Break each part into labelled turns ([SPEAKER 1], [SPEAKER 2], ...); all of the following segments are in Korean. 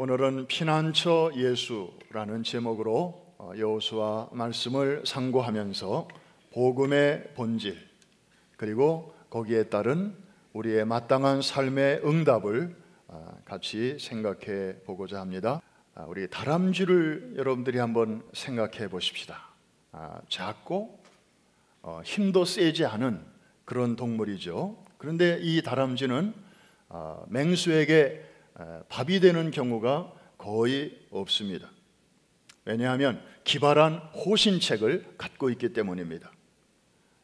[SPEAKER 1] 오늘은 피난처 예수라는 제목으로 여호수아 말씀을 상고하면서 복음의 본질 그리고 거기에 따른 우리의 마땅한 삶의 응답을 같이 생각해 보고자 합니다. 우리 다람쥐를 여러분들이 한번 생각해 보십시다. 작고 힘도 세지 않은 그런 동물이죠. 그런데 이 다람쥐는 맹수에게 밥이 되는 경우가 거의 없습니다. 왜냐하면 기발한 호신책을 갖고 있기 때문입니다.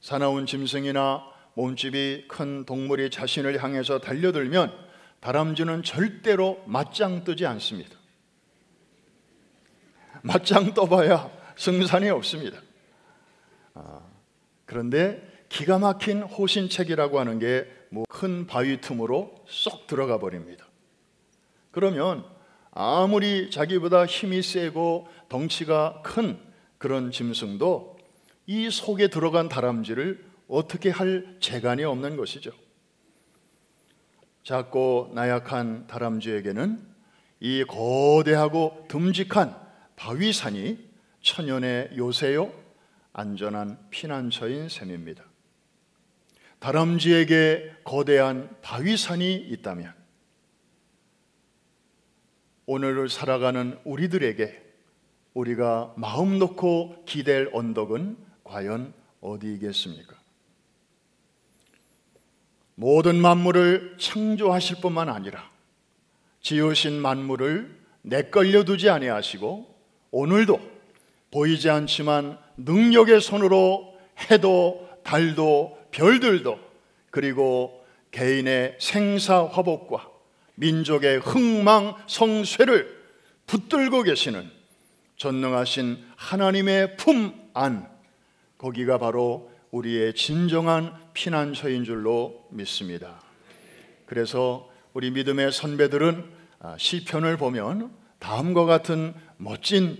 [SPEAKER 1] 사나운 짐승이나 몸집이 큰 동물이 자신을 향해서 달려들면 다람쥐는 절대로 맞짱 뜨지 않습니다. 맞짱 떠봐야 승산이 없습니다. 그런데 기가 막힌 호신책이라고 하는 게 큰 바위 틈으로 쏙 들어가 버립니다. 그러면 아무리 자기보다 힘이 세고 덩치가 큰 그런 짐승도 이 속에 들어간 다람쥐를 어떻게 할 재간이 없는 것이죠. 작고 나약한 다람쥐에게는 이 거대하고 듬직한 바위산이 천연의 요새요, 안전한 피난처인 셈입니다. 다람쥐에게 거대한 바위산이 있다면 오늘을 살아가는 우리들에게 우리가 마음 놓고 기댈 언덕은 과연 어디이겠습니까? 모든 만물을 창조하실 뿐만 아니라 지으신 만물을 내걸려 두지 아니하시고 오늘도 보이지 않지만 능력의 손으로 해도 달도 별들도 그리고 개인의 생사화복과 민족의 흥망성쇠를 붙들고 계시는 전능하신 하나님의 품 안, 거기가 바로 우리의 진정한 피난처인 줄로 믿습니다. 그래서 우리 믿음의 선배들은 시편을 보면 다음과 같은 멋진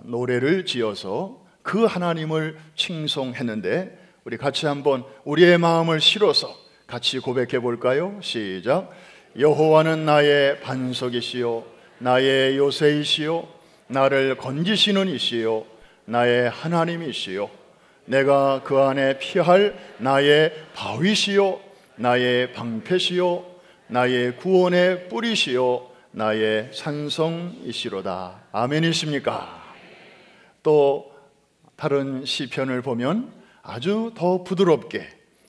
[SPEAKER 1] 노래를 지어서 그 하나님을 칭송했는데 우리 같이 한번 우리의 마음을 실어서 같이 고백해 볼까요? 시작. 여호와는 나의 반석이시요 나의 요새이시요 나를 건지시는 이시요 나의 하나님이시요 내가 그 안에 피할 나의 바위시요 나의 방패시요 나의 구원의 뿌리시요 나의 산성이시로다. 아멘이십니까? 또 다른 시편을 보면 아주 더 부드럽게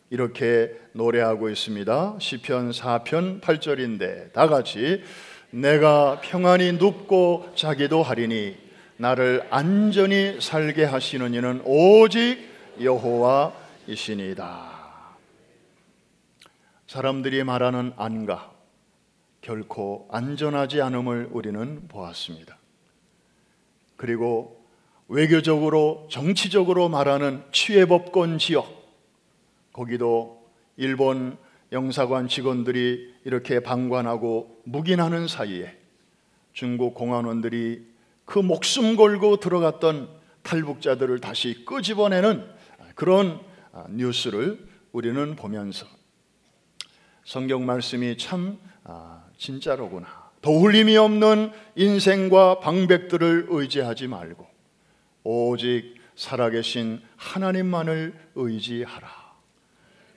[SPEAKER 1] 이렇게 노래하고 있습니다. 시편 4편 8절인데 다 같이 내가 평안히 눕고 자기도 하리니 나를 안전히 살게 하시는 이는 오직 여호와이시니이다. 사람들이 말하는 안가 결코 안전하지 않음을 우리는 보았습니다. 그리고 외교적으로 정치적으로 말하는 치외법권 지역, 거기도 일본 영사관 직원들이 이렇게 방관하고 묵인하는 사이에 중국 공안원들이 그 목숨 걸고 들어갔던 탈북자들을 다시 끄집어내는 그런 뉴스를 우리는 보면서 성경 말씀이 참 진짜로구나, 도울림이 없는 인생과 방백들을 의지하지 말고 오직 살아계신 하나님만을 의지하라.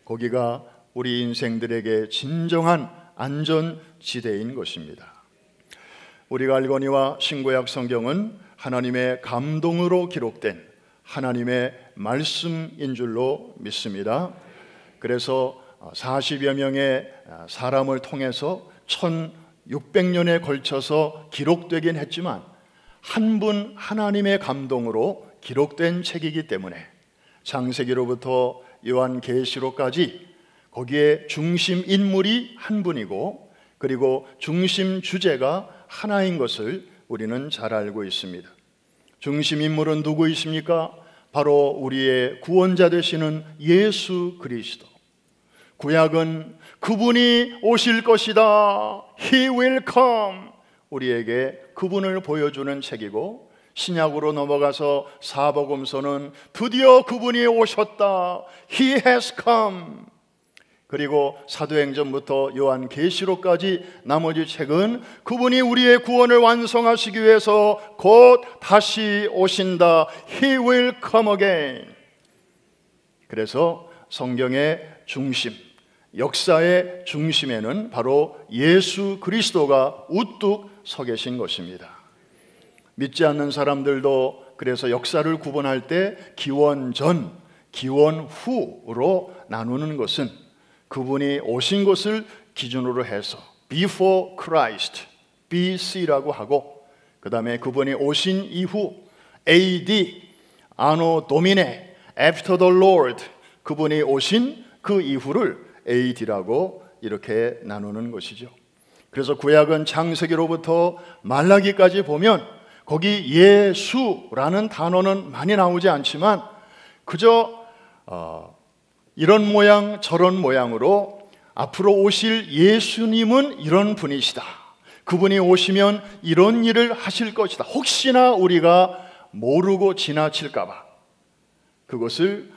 [SPEAKER 1] 거기가 우리 인생들에게 진정한 안전지대인 것입니다. 우리가 알거니와 신구약 성경은 하나님의 감동으로 기록된 하나님의 말씀인 줄로 믿습니다. 그래서 40여 명의 사람을 통해서 1600년에 걸쳐서 기록되긴 했지만 한 분 하나님의 감동으로 기록된 책이기 때문에 창세기로부터 요한계시록까지 거기에 중심 인물이 한 분이고 그리고 중심 주제가 하나인 것을 우리는 잘 알고 있습니다. 중심 인물은 누구이십니까? 바로 우리의 구원자 되시는 예수 그리스도. 구약은 그분이 오실 것이다, He will come, 우리에게 그분을 보여주는 책이고, 신약으로 넘어가서 사복음서는 드디어 그분이 오셨다, He has come, 그리고 사도행전부터 요한계시록까지 나머지 책은 그분이 우리의 구원을 완성하시기 위해서 곧 다시 오신다. He will come again. 그래서 성경의 중심, 역사의 중심에는 바로 예수 그리스도가 우뚝 서 계신 것입니다. 믿지 않는 사람들도 그래서 역사를 구분할 때 기원 전, 기원 후로 나누는 것은 그분이 오신 것을 기준으로 해서 Before Christ, BC라고 하고, 그 다음에 그분이 오신 이후 AD, Anno Domini, After the Lord, 그분이 오신 그 이후를 AD라고 이렇게 나누는 것이죠. 그래서 구약은 창세기로부터 말라기까지 보면 거기 예수라는 단어는 많이 나오지 않지만 그저 이런 모양 저런 모양으로 앞으로 오실 예수님은 이런 분이시다. 그분이 오시면 이런 일을 하실 것이다. 혹시나 우리가 모르고 지나칠까 봐 그것을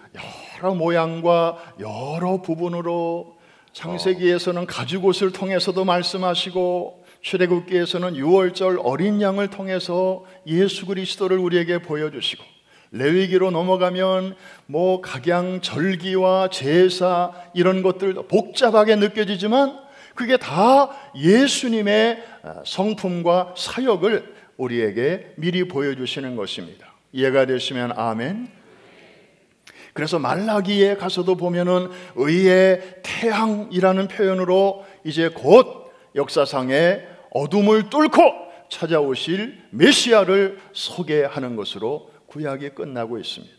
[SPEAKER 1] 여러 모양과 여러 부분으로 창세기에서는 가죽옷을 통해서도 말씀하시고 출애굽기에서는 유월절 어린 양을 통해서 예수 그리스도를 우리에게 보여주시고 레위기로 넘어가면 뭐 각양 절기와 제사 이런 것들 복잡하게 느껴지지만 그게 다 예수님의 성품과 사역을 우리에게 미리 보여주시는 것입니다. 이해가 되시면 아멘. 그래서 말라기에 가서도 보면은 의의 태양이라는 표현으로 이제 곧 역사상의 어둠을 뚫고 찾아오실 메시아를 소개하는 것으로 구약이 끝나고 있습니다.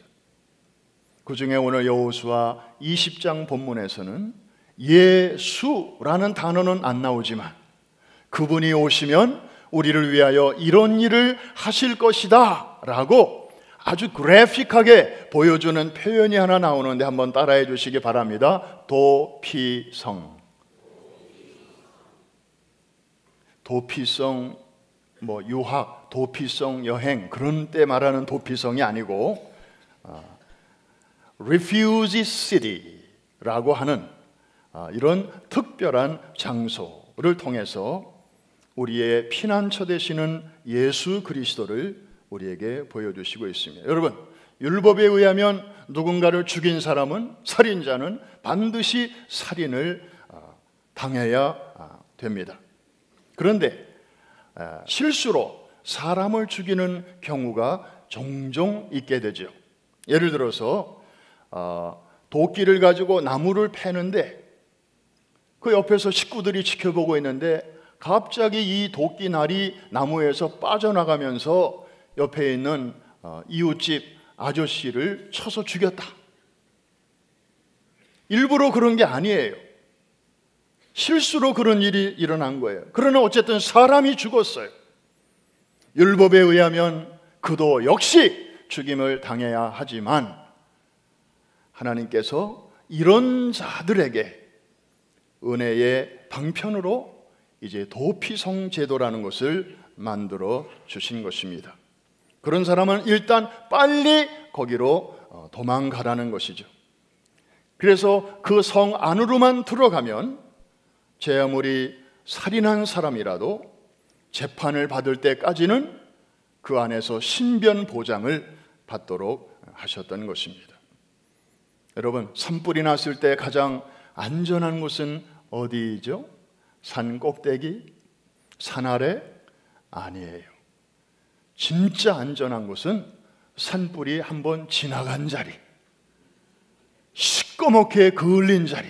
[SPEAKER 1] 그 중에 오늘 여호수아 20장 본문에서는 예수라는 단어는 안 나오지만 그분이 오시면 우리를 위하여 이런 일을 하실 것이다 라고 아주 그래픽하게 보여주는 표현이 하나 나오는데 한번 따라해 주시기 바랍니다. 도피성. 도피성 뭐 유학, 도피성 여행 그런 때 말하는 도피성이 아니고 Refugee City라고 하는 이런 특별한 장소를 통해서 우리의 피난처 되시는 예수 그리스도를 우리에게 보여주시고 있습니다. 여러분, 율법에 의하면 누군가를 죽인 사람은, 살인자는 반드시 살인을 당해야 됩니다. 그런데 실수로 사람을 죽이는 경우가 종종 있게 되죠. 예를 들어서 도끼를 가지고 나무를 패는데 그 옆에서 식구들이 지켜보고 있는데 갑자기 이 도끼날이 나무에서 빠져나가면서 옆에 있는 이웃집 아저씨를 쳐서 죽였다. 일부러 그런 게 아니에요. 실수로 그런 일이 일어난 거예요. 그러나 어쨌든 사람이 죽었어요. 율법에 의하면 그도 역시 죽임을 당해야 하지만 하나님께서 이런 자들에게 은혜의 방편으로 이제 도피성 제도라는 것을 만들어 주신 것입니다. 그런 사람은 일단 빨리 거기로 도망가라는 것이죠. 그래서 그 성 안으로만 들어가면 제 아무리 살인한 사람이라도 재판을 받을 때까지는 그 안에서 신변 보장을 받도록 하셨던 것입니다. 여러분, 산불이 났을 때 가장 안전한 곳은 어디이죠? 산 꼭대기? 산 아래? 아니에요. 진짜 안전한 곳은 산불이 한번 지나간 자리, 시꺼멓게 그을린 자리,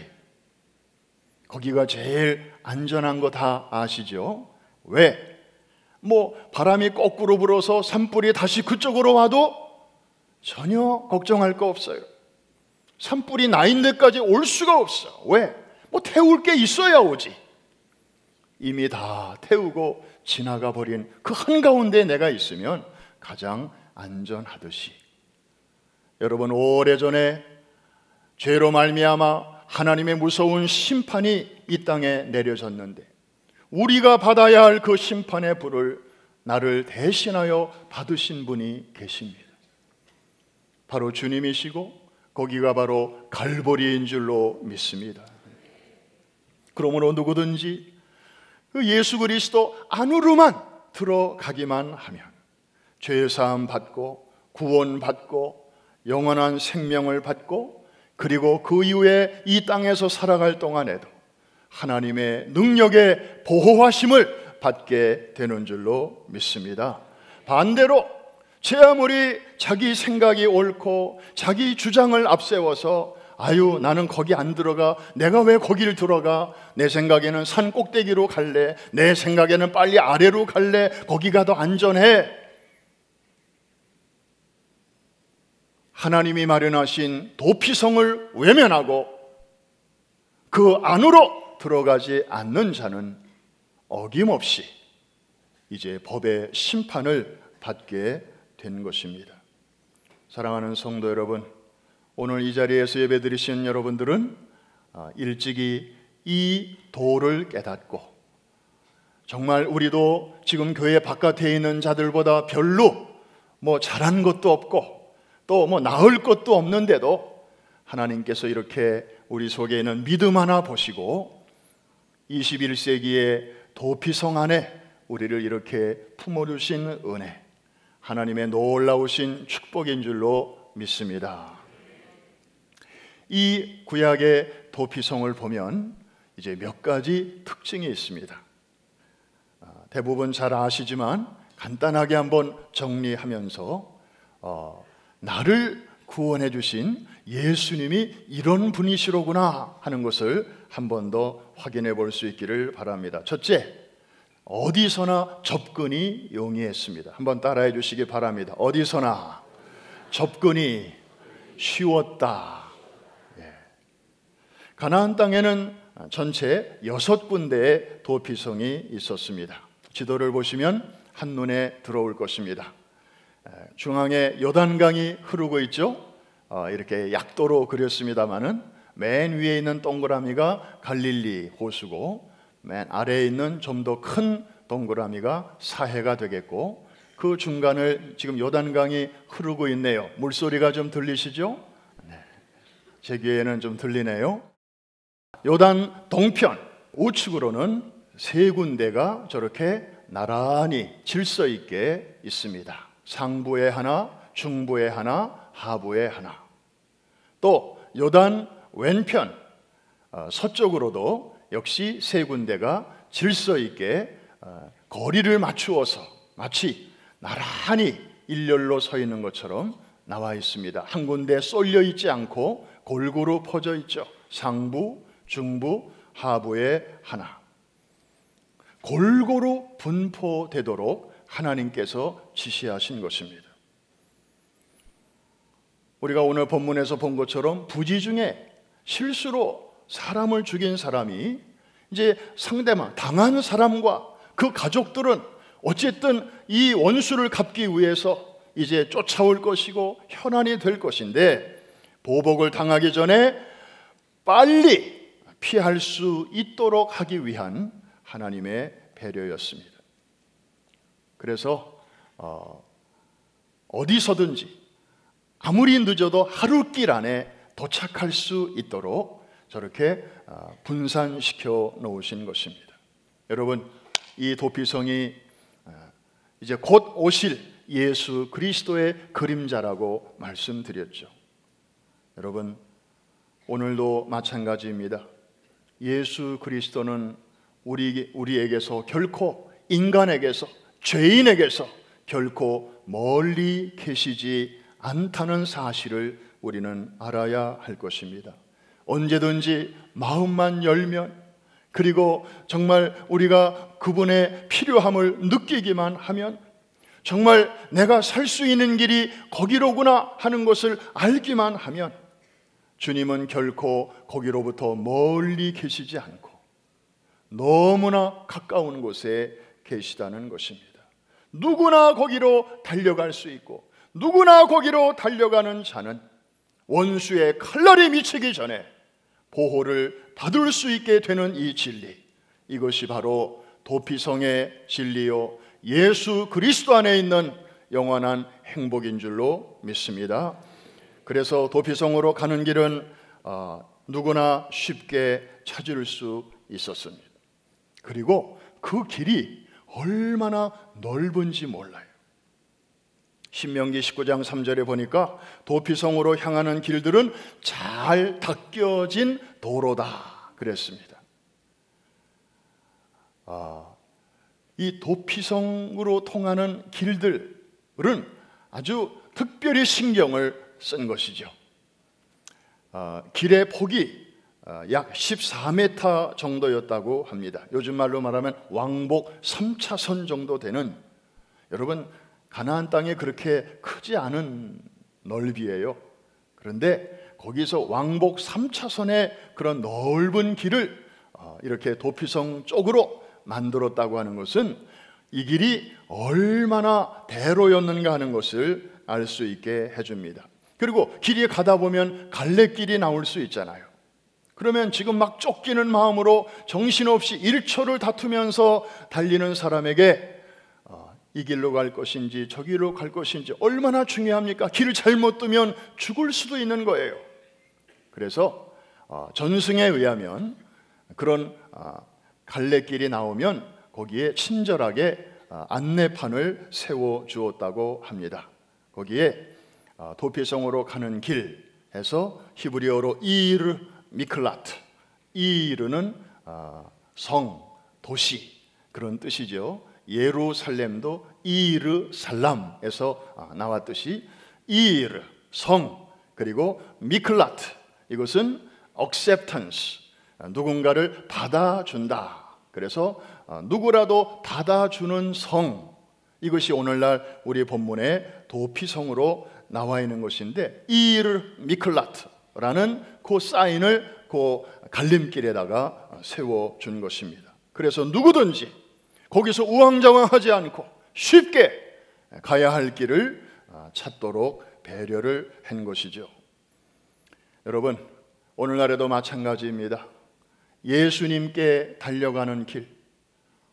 [SPEAKER 1] 거기가 제일 안전한 거 다 아시죠? 왜? 뭐 바람이 거꾸로 불어서 산불이 다시 그쪽으로 와도 전혀 걱정할 거 없어요. 산불이 나 있는 데까지 올 수가 없어. 왜? 뭐 태울 게 있어야 오지. 이미 다 태우고 지나가 버린 그 한가운데 내가 있으면 가장 안전하듯이, 여러분, 오래전에 죄로 말미암아 하나님의 무서운 심판이 이 땅에 내려졌는데 우리가 받아야 할 그 심판의 불을 나를 대신하여 받으신 분이 계십니다. 바로 주님이시고 거기가 바로 갈보리인 줄로 믿습니다. 그러므로 누구든지 그 예수 그리스도 안으로만 들어가기만 하면 죄사함 받고 구원 받고 영원한 생명을 받고, 그리고 그 이후에 이 땅에서 살아갈 동안에도 하나님의 능력의 보호하심을 받게 되는 줄로 믿습니다. 반대로 제 아무리 자기 생각이 옳고 자기 주장을 앞세워서 아유 나는 거기 안 들어가, 내가 왜 거기를 들어가, 내 생각에는 산 꼭대기로 갈래, 내 생각에는 빨리 아래로 갈래, 거기가 더 안전해, 하나님이 마련하신 도피성을 외면하고 그 안으로 들어가지 않는 자는 어김없이 이제 법의 심판을 받게 된 것입니다. 사랑하는 성도 여러분, 오늘 이 자리에서 예배드리신 여러분들은 일찍이 이 도를 깨닫고, 정말 우리도 지금 교회 바깥에 있는 자들보다 별로 잘한 것도 없고 또 나을 것도 없는데도 하나님께서 이렇게 우리 속에 있는 믿음 하나 보시고 21세기의 도피성 안에 우리를 이렇게 품어주신 은혜, 하나님의 놀라우신 축복인 줄로 믿습니다. 이 구약의 도피성을 보면 이제 몇 가지 특징이 있습니다. 대부분 잘 아시지만 간단하게 한번 정리하면서 나를 구원해 주신 예수님이 이런 분이시로구나 하는 것을 한 번 더 확인해 볼 수 있기를 바랍니다. 첫째, 어디서나 접근이 용이했습니다. 한번 따라해 주시기 바랍니다. 어디서나 접근이 쉬웠다. 가나안 땅에는 전체 6군데의 도피성이 있었습니다. 지도를 보시면 한눈에 들어올 것입니다. 중앙에 요단강이 흐르고 있죠. 이렇게 약도로 그렸습니다마는 맨 위에 있는 동그라미가 갈릴리 호수고, 맨 아래에 있는 좀 더 큰 동그라미가 사해가 되겠고, 그 중간을 지금 요단강이 흐르고 있네요. 물소리가 좀 들리시죠? 네. 제 귀에는 좀 들리네요. 요단 동편 우측으로는 3군데가 저렇게 나란히 질서 있게 있습니다. 상부에 하나, 중부에 하나, 하부에 하나. 또 요단 왼편 서쪽으로도 역시 3군데가 질서 있게 거리를 맞추어서 마치 나란히 일렬로 서 있는 것처럼 나와 있습니다. 한 군데 쏠려 있지 않고 골고루 퍼져 있죠. 상부, 중부, 하부에 하나. 골고루 분포되도록 하나님께서 지시하신 것입니다. 우리가 오늘 본문에서 본 것처럼 부지 중에 실수로 사람을 죽인 사람이 이제 상대방, 당한 사람과 그 가족들은 어쨌든 이 원수를 갚기 위해서 이제 쫓아올 것이고 현안이 될 것인데, 보복을 당하기 전에 빨리 피할 수 있도록 하기 위한 하나님의 배려였습니다. 그래서 어디서든지 아무리 늦어도 하루길 안에 도착할 수 있도록 저렇게 분산시켜 놓으신 것입니다. 여러분, 이 도피성이 이제 곧 오실 예수 그리스도의 그림자라고 말씀드렸죠. 여러분, 오늘도 마찬가지입니다. 예수 그리스도는 우리에게서 결코, 인간에게서, 죄인에게서 결코 멀리 계시지 않다는 사실을 우리는 알아야 할 것입니다. 언제든지 마음만 열면, 그리고 정말 우리가 그분의 필요함을 느끼기만 하면, 정말 내가 살 수 있는 길이 거기로구나 하는 것을 알기만 하면 주님은 결코 거기로부터 멀리 계시지 않고 너무나 가까운 곳에 계시다는 것입니다. 누구나 거기로 달려갈 수 있고, 누구나 거기로 달려가는 자는 원수의 칼날이 미치기 전에 보호를 받을 수 있게 되는 이 진리, 이것이 바로 도피성의 진리요 예수 그리스도 안에 있는 영원한 행복인 줄로 믿습니다. 그래서 도피성으로 가는 길은 누구나 쉽게 찾을 수 있었습니다. 그리고 그 길이 얼마나 넓은지 몰라요. 신명기 19장 3절에 보니까 도피성으로 향하는 길들은 잘 닦여진 도로다 그랬습니다. 이 도피성으로 통하는 길들은 아주 특별히 신경을 쓴 것이죠. 길의 폭이 약 14m 정도였다고 합니다. 요즘 말로 말하면 왕복 3차선 정도 되는, 여러분 가나안 땅이 그렇게 크지 않은 넓이에요. 그런데 거기서 왕복 3차선의 그런 넓은 길을 이렇게 도피성 쪽으로 만들었다고 하는 것은 이 길이 얼마나 대로였는가 하는 것을 알 수 있게 해줍니다. 그리고 길이 가다 보면 갈래길이 나올 수 있잖아요. 그러면 지금 막 쫓기는 마음으로 정신없이 1초를 다투면서 달리는 사람에게 이 길로 갈 것인지 저 길로 갈 것인지 얼마나 중요합니까? 길을 잘못 두면 죽을 수도 있는 거예요. 그래서 전승에 의하면 그런 갈래길이 나오면 거기에 친절하게 안내판을 세워 주었다고 합니다. 거기에 도피성으로 가는 길에서 히브리어로 이르 미클라트, 이르는 성, 도시 그런 뜻이죠. 예루살렘도 이르살람에서 나왔듯이 이르, 성, 그리고 미클라트, 이것은 acceptance, 누군가를 받아준다. 그래서 누구라도 받아주는 성, 이것이 오늘날 우리 본문의 도피성으로 나와 있는 것인데, 이르 미클라트라는 그 사인을 그 갈림길에다가 세워준 것입니다. 그래서 누구든지 거기서 우왕좌왕하지 않고 쉽게 가야 할 길을 찾도록 배려를 한 것이죠. 여러분, 오늘날에도 마찬가지입니다. 예수님께 달려가는 길,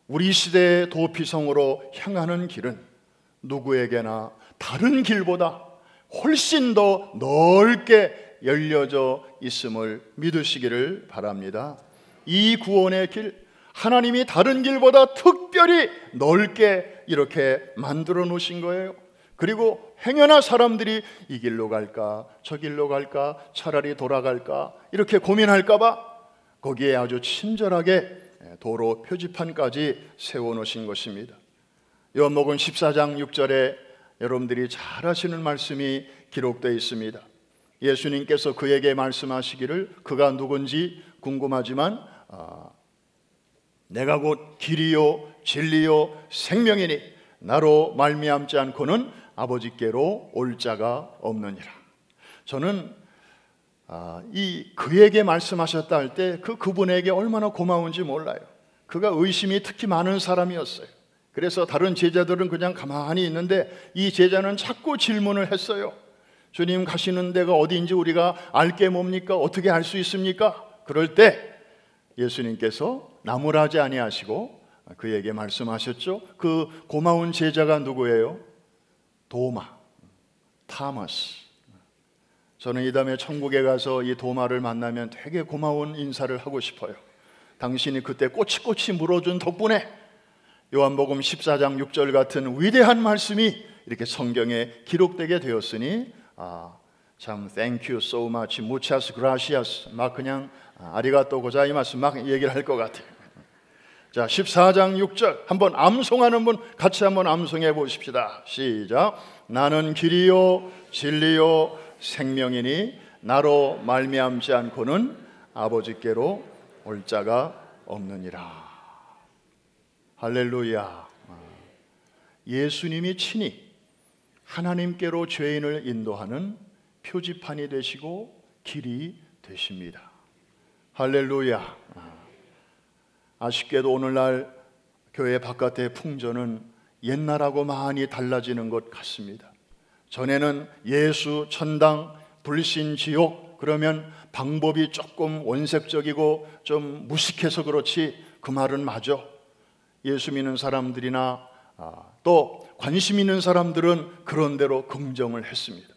[SPEAKER 1] 우리 시대의 도피성으로 향하는 길은 누구에게나 다른 길보다 훨씬 더 넓게 열려져 있음을 믿으시기를 바랍니다. 이 구원의 길, 하나님이 다른 길보다 특별히 넓게 이렇게 만들어 놓으신 거예요. 그리고 행여나 사람들이 이 길로 갈까 저 길로 갈까 차라리 돌아갈까 이렇게 고민할까 봐 거기에 아주 친절하게 도로 표지판까지 세워놓으신 것입니다. 요한복음 14장 6절에 여러분들이 잘 아시는 말씀이 기록되어 있습니다. 예수님께서 그에게 말씀하시기를, 그가 누군지 궁금하지만 내가 곧 길이요 진리요 생명이니 나로 말미암지 않고는 아버지께로 올 자가 없느니라. 저는 이 그에게 말씀하셨다 할 때 그분에게 얼마나 고마운지 몰라요. 그가 의심이 특히 많은 사람이었어요. 그래서 다른 제자들은 그냥 가만히 있는데 이 제자는 자꾸 질문을 했어요. 주님 가시는 데가 어디인지 우리가 알 게 뭡니까? 어떻게 알 수 있습니까? 그럴 때 예수님께서 나무라지 아니하시고 그에게 말씀하셨죠. 그 고마운 제자가 누구예요? 도마, 타머스. 저는 이 다음에 천국에 가서 이 도마를 만나면 되게 고마운 인사를 하고 싶어요. 당신이 그때 꼬치꼬치 물어준 덕분에 요한복음 14장 6절 같은 위대한 말씀이 이렇게 성경에 기록되게 되었으니 참 thank you so much, muchas gracias 막 그냥 아리가또 고자이마스 막 얘기를 할 것 같아요. 자, 14장 6절 한번 암송하는 분 같이 한번 암송해 보십시다. 시작. 나는 길이요 진리요 생명이니 나로 말미암지 않고는 아버지께로 올 자가 없느니라. 할렐루야. 예수님이 친히 하나님께로 죄인을 인도하는 표지판이 되시고 길이 되십니다. 할렐루야. 아쉽게도 오늘날 교회 바깥의 풍조는 옛날하고 많이 달라지는 것 같습니다. 전에는 예수, 천당, 불신, 지옥 그러면 방법이 조금 원색적이고 좀 무식해서 그렇지 그 말은 맞아. 예수 믿는 사람들이나 또 관심 있는 사람들은 그런 대로 긍정을 했습니다.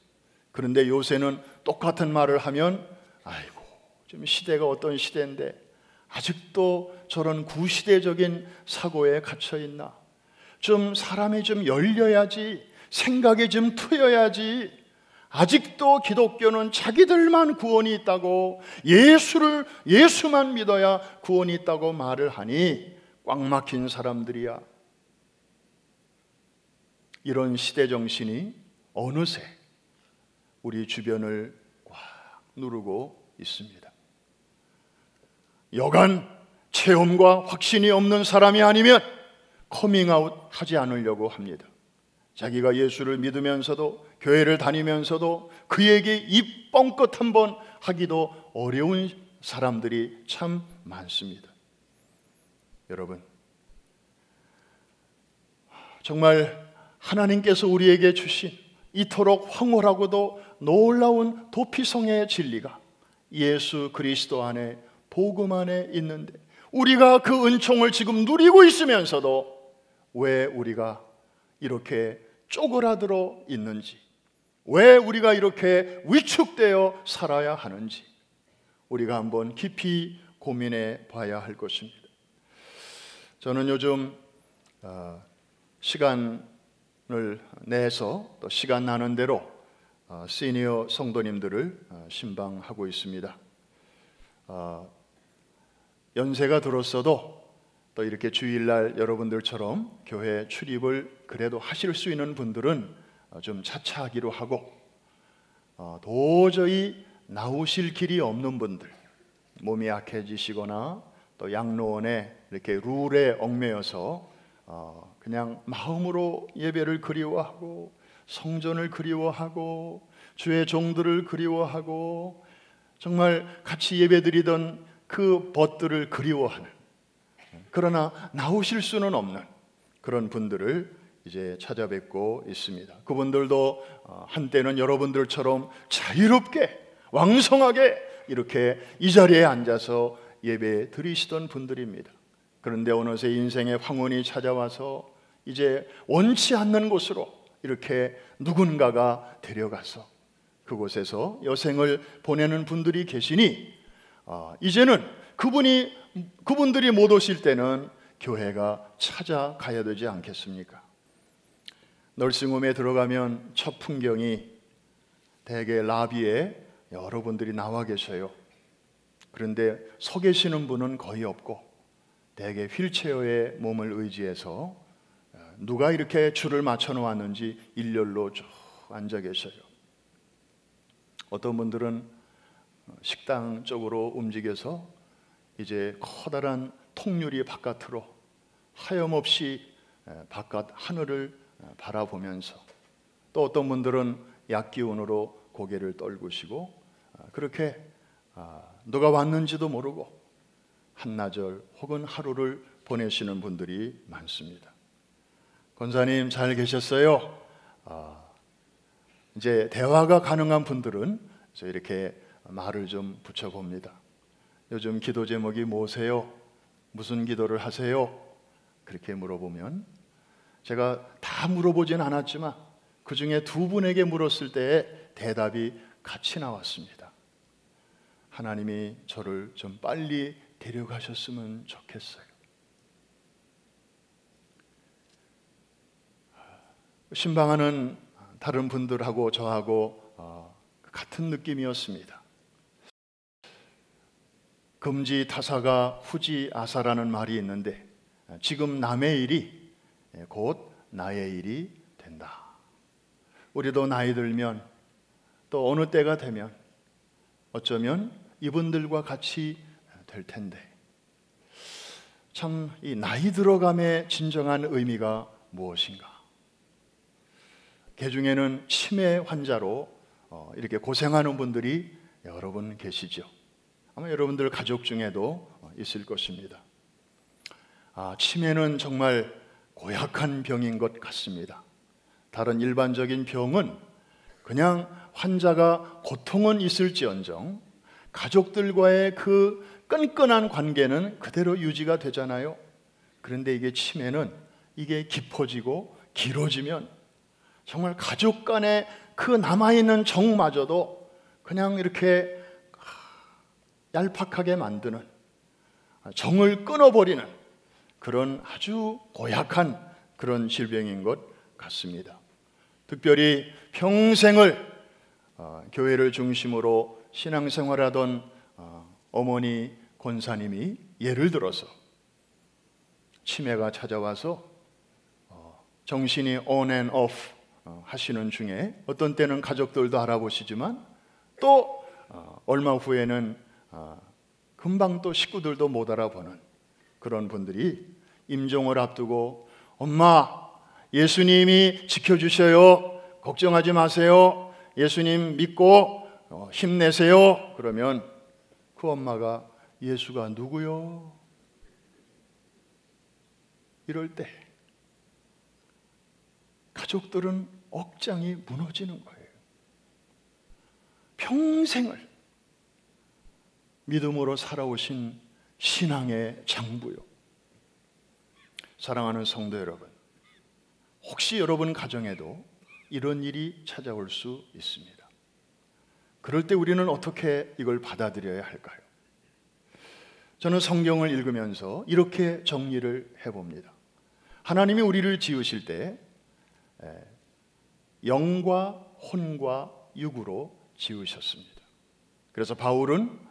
[SPEAKER 1] 그런데 요새는 똑같은 말을 하면 아이고 좀 시대가 어떤 시대인데 아직도 저런 구시대적인 사고에 갇혀 있나? 좀 사람이 좀 열려야지, 생각이 좀 트여야지. 아직도 기독교는 자기들만 구원이 있다고, 예수만 믿어야 구원이 있다고 말을 하니 꽉 막힌 사람들이야. 이런 시대 정신이 어느새 우리 주변을 꽉 누르고 있습니다. 여간 체험과 확신이 없는 사람이 아니면 커밍아웃 하지 않으려고 합니다. 자기가 예수를 믿으면서도, 교회를 다니면서도 그에게 입 뻥끗 한번 하기도 어려운 사람들이 참 많습니다. 여러분, 정말 하나님께서 우리에게 주신 이토록 황홀하고도 놀라운 도피성의 진리가 예수 그리스도 안에, 복음 안에 있는데, 우리가 그 은총을 지금 누리고 있으면서도 왜 우리가 이렇게 쪼그라들어 있는지, 왜 우리가 이렇게 위축되어 살아야 하는지 우리가 한번 깊이 고민해 봐야 할 것입니다. 저는 요즘 시간을 내서 또 시간 나는 대로 시니어 성도님들을 신방하고 있습니다. 연세가 들었어도 또 이렇게 주일날 여러분들처럼 교회 출입을 그래도 하실 수 있는 분들은 좀 차차하기로 하고, 도저히 나오실 길이 없는 분들, 몸이 약해지시거나 또 양로원에 이렇게 룰에 얽매여서 그냥 마음으로 예배를 그리워하고, 성전을 그리워하고, 주의 종들을 그리워하고, 정말 같이 예배드리던 그 벗들을 그리워하는, 그러나 나오실 수는 없는 그런 분들을 이제 찾아뵙고 있습니다. 그분들도 한때는 여러분들처럼 자유롭게 왕성하게 이렇게 이 자리에 앉아서 예배 드리시던 분들입니다. 그런데 어느새 인생의 황혼이 찾아와서 이제 원치 않는 곳으로 이렇게 누군가가 데려가서 그곳에서 여생을 보내는 분들이 계시니, 이제는 그분들이 못 오실 때는 교회가 찾아가야 되지 않겠습니까? 널싱홈에 들어가면 첫 풍경이 대개 라비에 여러분들이 나와 계셔요. 그런데 서 계시는 분은 거의 없고 대개 휠체어에 몸을 의지해서 누가 이렇게 줄을 맞춰 놓았는지 일렬로 쭉 앉아 계셔요. 어떤 분들은 식당 쪽으로 움직여서 이제 커다란 통유리 바깥으로 하염없이 바깥 하늘을 바라보면서, 또 어떤 분들은 약기운으로 고개를 떨구시고 그렇게 누가 왔는지도 모르고 한나절 혹은 하루를 보내시는 분들이 많습니다. 권사님 잘 계셨어요? 이제 대화가 가능한 분들은 이렇게 말을 좀 붙여봅니다. 요즘 기도 제목이 뭐세요? 무슨 기도를 하세요? 그렇게 물어보면, 제가 다 물어보진 않았지만 그 중에 두 분에게 물었을 때의 대답이 같이 나왔습니다. 하나님이 저를 좀 빨리 데려가셨으면 좋겠어요. 신방하는 다른 분들하고 저하고 같은 느낌이었습니다. 금지타사가 후지아사라는 말이 있는데, 지금 남의 일이 곧 나의 일이 된다. 우리도 나이 들면, 또 어느 때가 되면 어쩌면 이분들과 같이 될 텐데, 참 이 나이 들어감의 진정한 의미가 무엇인가? 개중에는 치매 환자로 이렇게 고생하는 분들이 여러 분 계시죠. 아마 여러분들 가족 중에도 있을 것입니다. 치매는 정말 고약한 병인 것 같습니다. 다른 일반적인 병은 그냥 환자가 고통은 있을지언정 가족들과의 그 끈끈한 관계는 그대로 유지가 되잖아요. 그런데 이게 치매는 이게 깊어지고 길어지면 정말 가족 간의 그 남아있는 정마저도 그냥 이렇게 얄팍하게 만드는 정을 끊어버리는 그런 아주 고약한 그런 질병인 것 같습니다. 특별히 평생을 교회를 중심으로 신앙생활하던 어머니 권사님이 예를 들어서 치매가 찾아와서 정신이 on and off 하시는 중에 어떤 때는 가족들도 알아보시지만 또 얼마 후에는 금방 또 식구들도 못 알아보는 그런 분들이 임종을 앞두고 엄마 예수님이 지켜주셔요. 걱정하지 마세요. 예수님 믿고 힘내세요. 그러면 그 엄마가 예수가 누구요? 이럴 때 가족들은 억장이 무너지는 거예요. 평생을 믿음으로 살아오신 신앙의 장부요. 사랑하는 성도 여러분, 혹시 여러분 가정에도 이런 일이 찾아올 수 있습니다. 그럴 때 우리는 어떻게 이걸 받아들여야 할까요? 저는 성경을 읽으면서 이렇게 정리를 해봅니다. 하나님이 우리를 지으실 때 영과 혼과 육으로 지으셨습니다. 그래서 바울은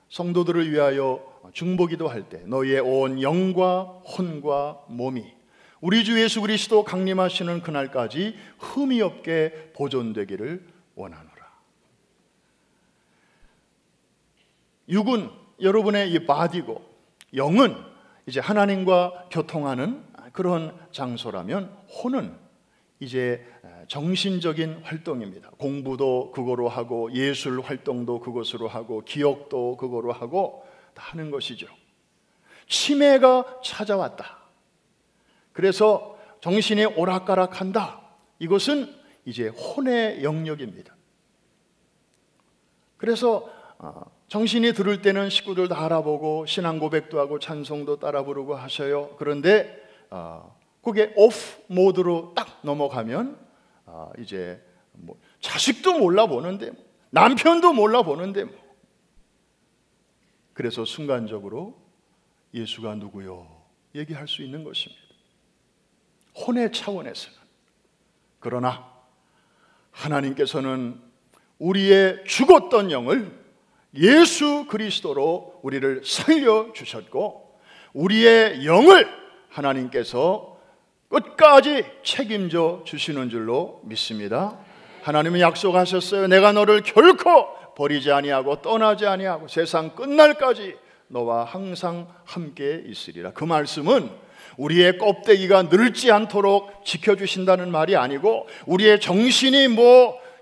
[SPEAKER 1] 성도들을 위하여 중보기도 할 때 너희의 온 영과 혼과 몸이 우리 주 예수 그리스도 강림하시는 그날까지 흠이 없게 보존되기를 원하노라. 육은 여러분의 이 바디고 영은 이제 하나님과 교통하는 그런 장소라면 혼은 이제 정신적인 활동입니다. 공부도 그거로 하고 예술 활동도 그것으로 하고 기억도 그거로 하고 다 하는 것이죠. 치매가 찾아왔다. 그래서 정신이 오락가락한다. 이것은 이제 혼의 영역입니다. 그래서 정신이 들을 때는 식구들 다 알아보고 신앙 고백도 하고 찬송도 따라 부르고 하셔요. 그런데 그게 오프 모드로 딱 넘어가면 이제 뭐 자식도 몰라보는데 남편도 몰라보는데 그래서 순간적으로 예수가 누구요? 얘기할 수 있는 것입니다. 혼의 차원에서는. 그러나 하나님께서는 우리의 죽었던 영을 예수 그리스도로 우리를 살려주셨고 우리의 영을 하나님께서 끝까지 책임져 주시는 줄로 믿습니다. 하나님은 약속하셨어요. 내가 너를 결코 버리지 아니하고 떠나지 아니하고 세상 끝날까지 너와 항상 함께 있으리라. 그 말씀은 우리의 껍데기가 늙지 않도록 지켜주신다는 말이 아니고 우리의 정신이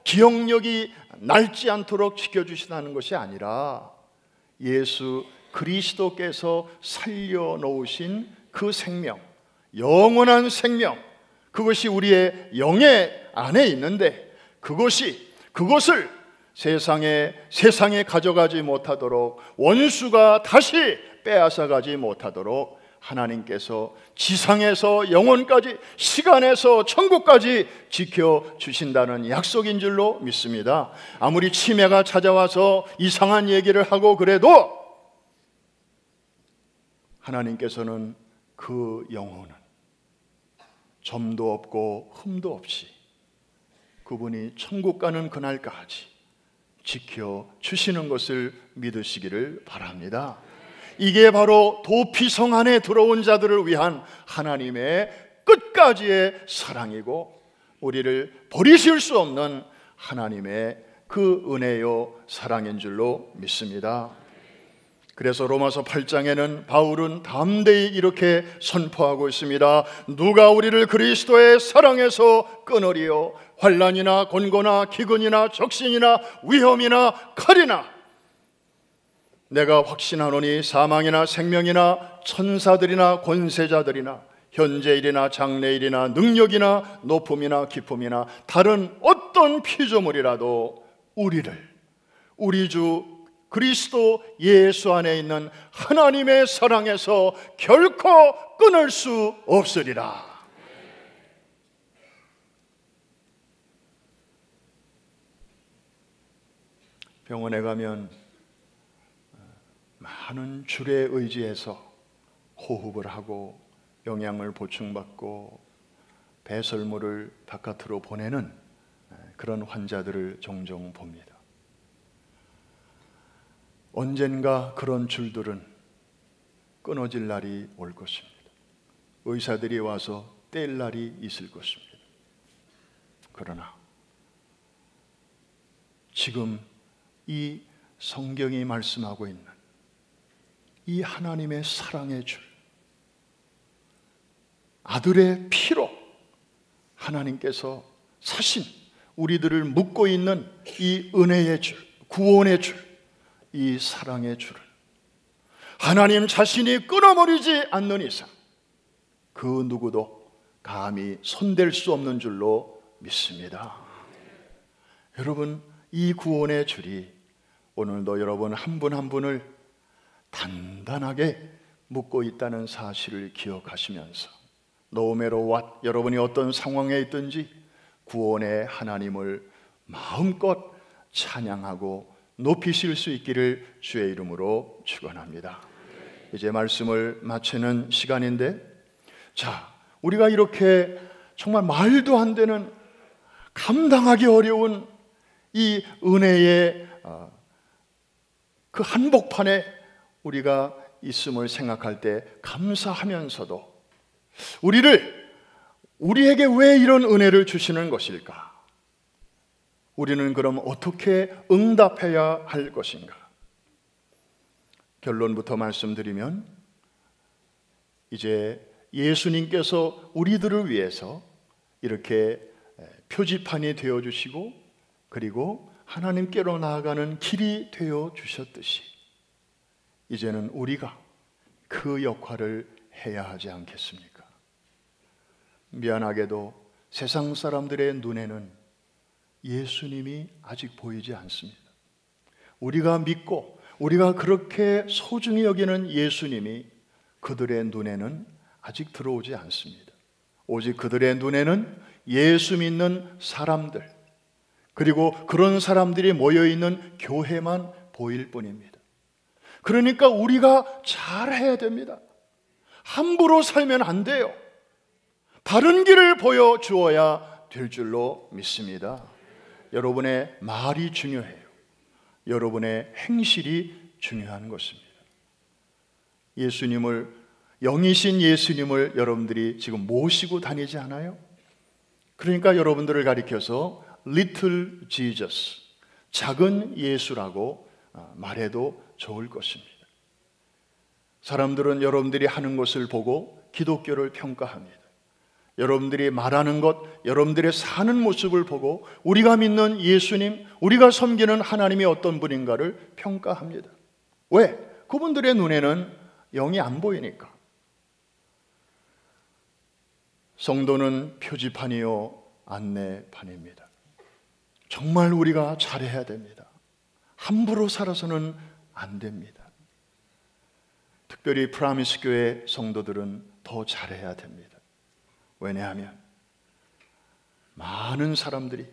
[SPEAKER 1] 기억력이 낡지 않도록 지켜주신다는 것이 아니라 예수 그리스도께서 살려놓으신 그 생명, 영원한 생명, 그것이 우리의 영의 안에 있는데 그것을 세상에 가져가지 못하도록 원수가 다시 빼앗아가지 못하도록 하나님께서 지상에서 영원까지 시간에서 천국까지 지켜주신다는 약속인 줄로 믿습니다. 아무리 치매가 찾아와서 이상한 얘기를 하고 그래도 하나님께서는 그 영혼은 점도 없고 흠도 없이 그분이 천국 가는 그날까지 지켜주시는 것을 믿으시기를 바랍니다. 이게 바로 도피성 안에 들어온 자들을 위한 하나님의 끝까지의 사랑이고 우리를 버리실 수 없는 하나님의 그 은혜요 사랑인 줄로 믿습니다. 그래서 로마서 8장에는 바울은 담대히 이렇게 선포하고 있습니다. 누가 우리를 그리스도의 사랑에서 끊으리요? 환난이나 곤고나 기근이나 적신이나 위험이나 칼이나 내가 확신하노니 사망이나 생명이나 천사들이나 권세자들이나 현재일이나 장래일이나 능력이나 높음이나 기쁨이나 다른 어떤 피조물이라도 우리 주 그리스도 예수 안에 있는 하나님의 사랑에서 결코 끊을 수 없으리라. 병원에 가면 많은 줄에 의지해서 호흡을 하고 영양을 보충받고 배설물을 바깥으로 보내는 그런 환자들을 종종 봅니다. 언젠가 그런 줄들은 끊어질 날이 올 것입니다. 의사들이 와서 뗄 날이 있을 것입니다. 그러나 지금 이 성경이 말씀하고 있는 이 하나님의 사랑의 줄, 아들의 피로 하나님께서 사신 우리들을 묶고 있는 이 은혜의 줄, 구원의 줄, 이 사랑의 줄을 하나님 자신이 끊어버리지 않는 이상 그 누구도 감히 손댈 수 없는 줄로 믿습니다. 여러분, 이 구원의 줄이 오늘도 여러분 한 분 한 분을 단단하게 묶고 있다는 사실을 기억하시면서 No matter what, 여러분이 어떤 상황에 있든지 구원의 하나님을 마음껏 찬양하고 높이실 수 있기를 주의 이름으로 축원합니다. 이제 말씀을 마치는 시간인데, 자, 우리가 이렇게 정말 말도 안 되는, 감당하기 어려운 이 은혜의 그 한복판에 우리가 있음을 생각할 때 감사하면서도 우리에게 왜 이런 은혜를 주시는 것일까? 우리는 그럼 어떻게 응답해야 할 것인가? 결론부터 말씀드리면, 이제 예수님께서 우리들을 위해서 이렇게 표지판이 되어주시고 그리고 하나님께로 나아가는 길이 되어주셨듯이 이제는 우리가 그 역할을 해야 하지 않겠습니까? 미안하게도 세상 사람들의 눈에는 예수님이 아직 보이지 않습니다. 우리가 믿고 우리가 그렇게 소중히 여기는 예수님이 그들의 눈에는 아직 들어오지 않습니다. 오직 그들의 눈에는 예수 믿는 사람들, 그리고 그런 사람들이 모여있는 교회만 보일 뿐입니다. 그러니까 우리가 잘해야 됩니다. 함부로 살면 안 돼요. 바른 길을 보여주어야 될 줄로 믿습니다. 여러분의 말이 중요해요. 여러분의 행실이 중요한 것입니다. 영이신 예수님을 여러분들이 지금 모시고 다니지 않아요? 그러니까 여러분들을 가리켜서 Little Jesus, 작은 예수라고 말해도 좋을 것입니다. 사람들은 여러분들이 하는 것을 보고 기독교를 평가합니다. 여러분들이 말하는 것, 여러분들의 사는 모습을 보고 우리가 믿는 예수님, 우리가 섬기는 하나님이 어떤 분인가를 평가합니다. 왜? 그분들의 눈에는 영이 안 보이니까. 성도는 표지판이요 안내판입니다. 정말 우리가 잘해야 됩니다. 함부로 살아서는 안 됩니다. 특별히 프라미스 교회 성도들은 더 잘해야 됩니다. 왜냐하면 많은 사람들이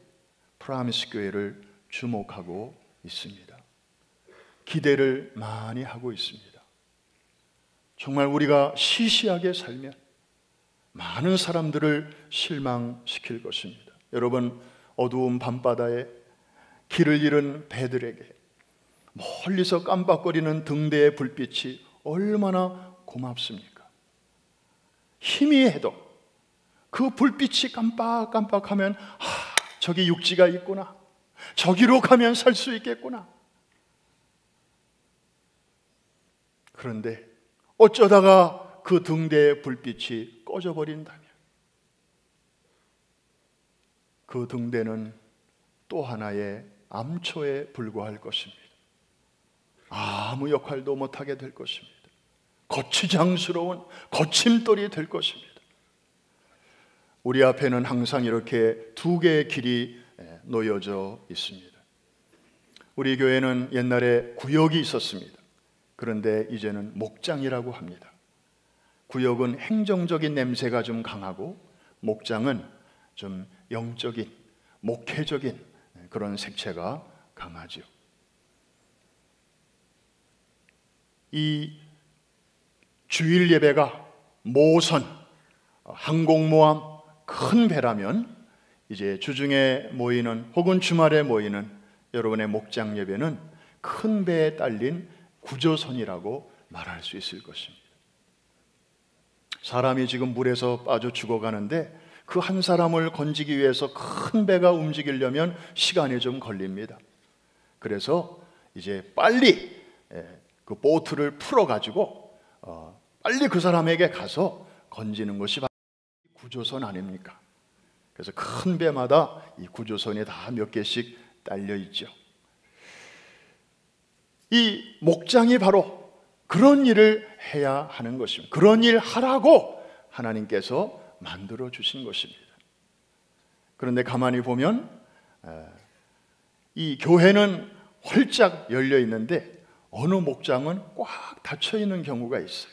[SPEAKER 1] 프라미스 교회를 주목하고 있습니다. 기대를 많이 하고 있습니다. 정말 우리가 시시하게 살면 많은 사람들을 실망시킬 것입니다. 여러분, 어두운 밤바다에 길을 잃은 배들에게 멀리서 깜빡거리는 등대의 불빛이 얼마나 고맙습니까? 희미해도 그 불빛이 깜빡깜빡하면 저기 육지가 있구나, 저기로 가면 살 수 있겠구나. 그런데 어쩌다가 그 등대의 불빛이 꺼져버린다면 그 등대는 또 하나의 암초에 불과할 것입니다. 아무 역할도 못하게 될 것입니다. 거추장스러운 거침돌이 될 것입니다. 우리 앞에는 항상 이렇게 두 개의 길이 놓여져 있습니다. 우리 교회는 옛날에 구역이 있었습니다. 그런데 이제는 목장이라고 합니다. 구역은 행정적인 냄새가 좀 강하고 목장은 좀 영적인, 목회적인 그런 색채가 강하죠. 이 주일 예배가 모선, 항공모함, 큰 배라면 이제 주중에 모이는 혹은 주말에 모이는 여러분의 목장 예배는 큰 배에 딸린 구조선이라고 말할 수 있을 것입니다. 사람이 지금 물에서 빠져 죽어가는데 그 한 사람을 건지기 위해서 큰 배가 움직이려면 시간이 좀 걸립니다. 그래서 이제 빨리 그 보트를 풀어가지고 빨리 그 사람에게 가서 건지는 것이 바로 구조선 아닙니까? 그래서 큰 배마다 이 구조선이 다 몇 개씩 딸려 있죠. 이 목장이 바로 그런 일을 해야 하는 것입니다. 그런 일 하라고 하나님께서 만들어 주신 것입니다. 그런데 가만히 보면 이 교회는 활짝 열려 있는데 어느 목장은 꽉 닫혀 있는 경우가 있어요.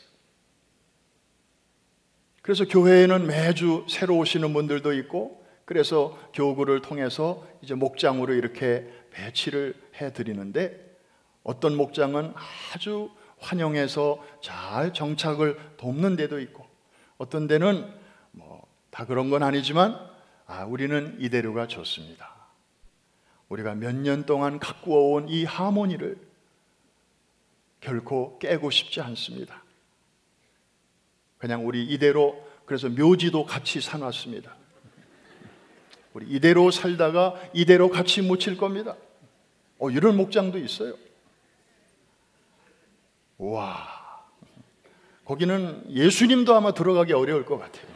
[SPEAKER 1] 그래서 교회에는 매주 새로 오시는 분들도 있고, 그래서 교구를 통해서 이제 목장으로 이렇게 배치를 해드리는데, 어떤 목장은 아주 환영해서 잘 정착을 돕는 데도 있고, 어떤 데는 다 그런 건 아니지만 우리는 이대로가 좋습니다. 우리가 몇 년 동안 가꾸어온 이 하모니를 결코 깨고 싶지 않습니다. 그냥 우리 이대로, 그래서 묘지도 같이 사놨습니다. 우리 이대로 살다가 이대로 같이 묻힐 겁니다. 이런 목장도 있어요. 와, 거기는 예수님도 아마 들어가기 어려울 것 같아요.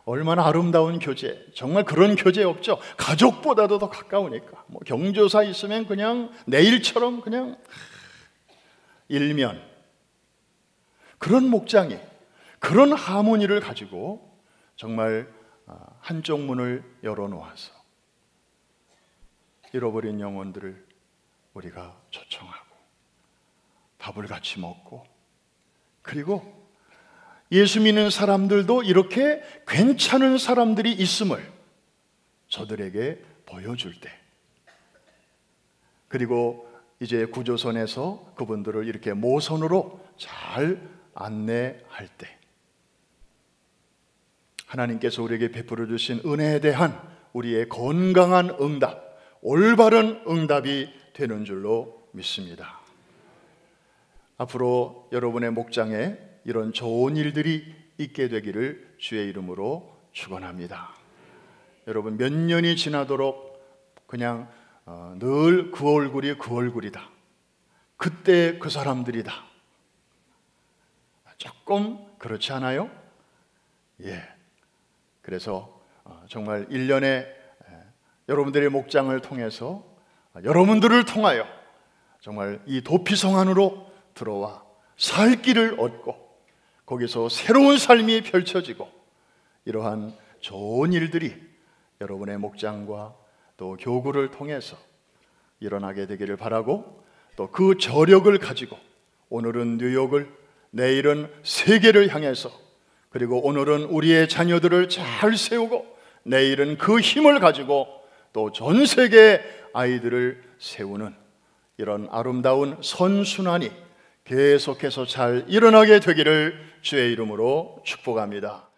[SPEAKER 1] 얼마나 아름다운 교제, 정말 그런 교제 없죠. 가족보다도 더 가까우니까. 경조사 있으면 그냥 내일처럼 그냥 일면. 그런 목장이 그런 하모니를 가지고 정말 한쪽 문을 열어놓아서 잃어버린 영혼들을 우리가 초청하고 밥을 같이 먹고, 그리고 예수 믿는 사람들도 이렇게 괜찮은 사람들이 있음을 저들에게 보여줄 때, 그리고 이제 구조선에서 그분들을 이렇게 모선으로 잘 안내할 때, 하나님께서 우리에게 베풀어 주신 은혜에 대한 우리의 건강한 응답, 올바른 응답이 되는 줄로 믿습니다. 앞으로 여러분의 목장에 이런 좋은 일들이 있게 되기를 주의 이름으로 축원합니다. 여러분, 몇 년이 지나도록 그냥 늘 그 얼굴이 그 얼굴이다, 그때 그 사람들이다, 조금 그렇지 않아요? 예. 그래서 정말 1년에 여러분들의 목장을 통해서, 여러분들을 통하여 정말 이 도피성 안으로 들어와 살 길을 얻고 거기서 새로운 삶이 펼쳐지고, 이러한 좋은 일들이 여러분의 목장과 또 교구를 통해서 일어나게 되기를 바라고, 또 그 저력을 가지고 오늘은 뉴욕을, 내일은 세계를 향해서, 그리고 오늘은 우리의 자녀들을 잘 세우고 내일은 그 힘을 가지고 또 전 세계 아이들을 세우는 이런 아름다운 선순환이 계속해서 잘 일어나게 되기를 주의 이름으로 축복합니다.